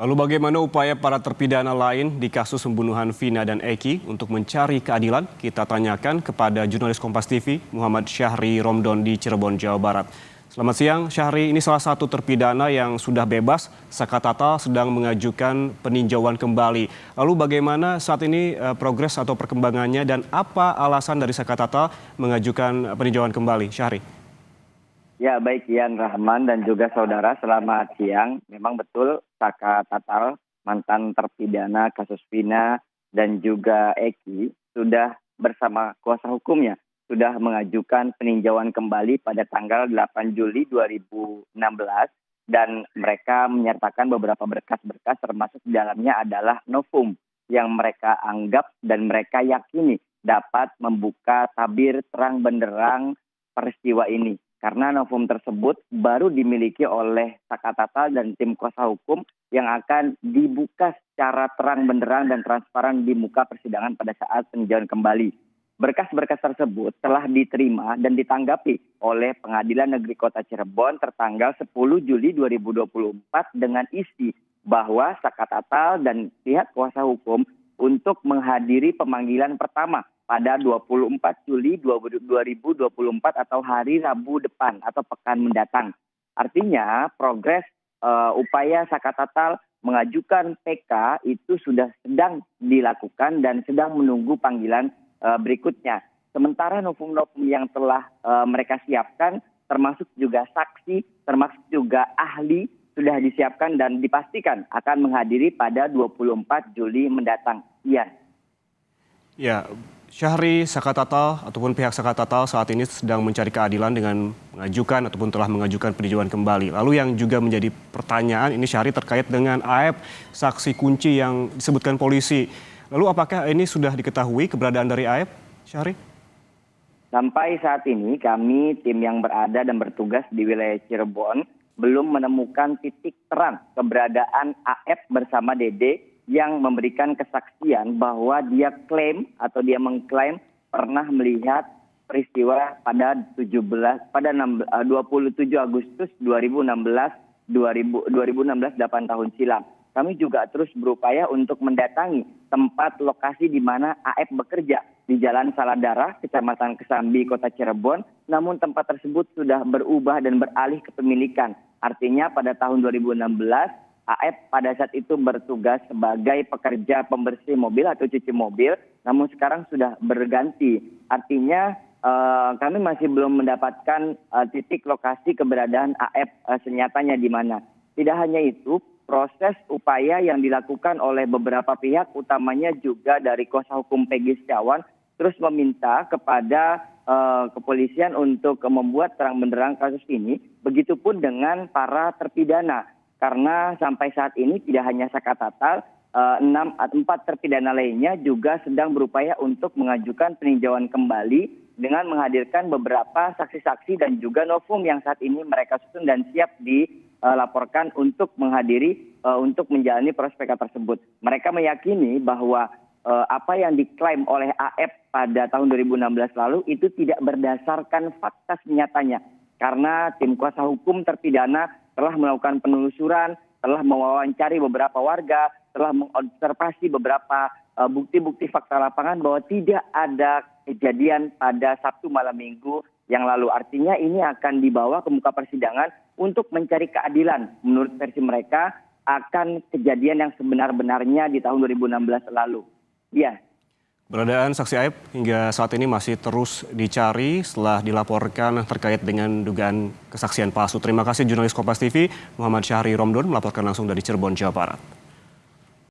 Lalu bagaimana upaya para terpidana lain di kasus pembunuhan Vina dan Eki untuk mencari keadilan? Kita tanyakan kepada jurnalis Kompas TV Muhammad Syahri Romdon di Cirebon, Jawa Barat. Selamat siang Syahri, ini salah satu terpidana yang sudah bebas. Sakatata sedang mengajukan peninjauan kembali. Lalu bagaimana saat ini progres atau perkembangannya dan apa alasan dari Sakatata mengajukan peninjauan kembali? Syahri. Ya, baik Ian Rahman dan juga saudara, selamat siang. Memang betul Sakatata, mantan terpidana kasus Vina dan juga Eki, sudah bersama kuasa hukumnya sudah mengajukan peninjauan kembali pada tanggal 8 Juli 2016 dan mereka menyertakan beberapa berkas-berkas termasuk di dalamnya adalah novum yang mereka anggap dan mereka yakini dapat membuka tabir terang benderang peristiwa ini. Karena novum tersebut baru dimiliki oleh Sakatata dan tim kuasa hukum yang akan dibuka secara terang benderang dan transparan di muka persidangan pada saat peninjauan kembali. Berkas-berkas tersebut telah diterima dan ditanggapi oleh Pengadilan Negeri Kota Cirebon tertanggal 10 Juli 2024 dengan isi bahwa Sakatata dan pihak kuasa hukum untuk menghadiri pemanggilan pertama pada 24 Juli 2024 atau hari Rabu depan atau pekan mendatang. Artinya progres upaya Sakatata mengajukan PK itu sudah sedang dilakukan dan sedang menunggu panggilan berikutnya. Sementara novum-novum yang telah mereka siapkan termasuk juga saksi, termasuk juga ahli sudah disiapkan dan dipastikan akan menghadiri pada 24 Juli mendatang. Iya. Ya, Syahri, Sakatata ataupun pihak Sakatata saat ini sedang mencari keadilan dengan mengajukan ataupun telah mengajukan peninjauan kembali. Lalu yang juga menjadi pertanyaan ini Syahri terkait dengan AF, saksi kunci yang disebutkan polisi. Lalu apakah ini sudah diketahui keberadaan dari AF, Syahri? Sampai saat ini kami tim yang berada dan bertugas di wilayah Cirebon belum menemukan titik terang keberadaan AF bersama Dede yang memberikan kesaksian bahwa dia klaim atau dia mengklaim pernah melihat peristiwa pada 27 Agustus 2016 8 tahun silam. Kami juga terus berupaya untuk mendatangi tempat lokasi di mana AF bekerja di Jalan Saladara, Kecamatan Kesambi, Kota Cirebon. Namun tempat tersebut sudah berubah dan beralih kepemilikan. Artinya pada tahun 2016 AF pada saat itu bertugas sebagai pekerja pembersih mobil atau cuci mobil, namun sekarang sudah berganti. Artinya kami masih belum mendapatkan titik lokasi keberadaan AF senyatanya di mana. Tidak hanya itu, proses upaya yang dilakukan oleh beberapa pihak, utamanya juga dari kuasa hukum Peggy Setiawan, terus meminta kepada kepolisian untuk membuat terang benderang kasus ini, begitupun dengan para terpidana. Karena sampai saat ini tidak hanya Sakatata, 4 terpidana lainnya juga sedang berupaya untuk mengajukan peninjauan kembali dengan menghadirkan beberapa saksi-saksi dan juga novum yang saat ini mereka susun dan siap dilaporkan untuk menghadiri untuk menjalani proses PK tersebut. Mereka meyakini bahwa apa yang diklaim oleh AF pada tahun 2016 lalu itu tidak berdasarkan fakta senyatanya. Karena tim kuasa hukum terpidana telah melakukan penelusuran, telah mewawancari beberapa warga, telah mengobservasi beberapa bukti-bukti fakta lapangan bahwa tidak ada kejadian pada Sabtu malam Minggu yang lalu. Artinya ini akan dibawa ke muka persidangan untuk mencari keadilan menurut versi mereka akan kejadian yang sebenar-benarnya di tahun 2016 lalu. Iya. Keberadaan saksi AF hingga saat ini masih terus dicari setelah dilaporkan terkait dengan dugaan kesaksian palsu. Terima kasih jurnalis Kompas TV Muhammad Syahri Romdon melaporkan langsung dari Cirebon, Jawa Barat.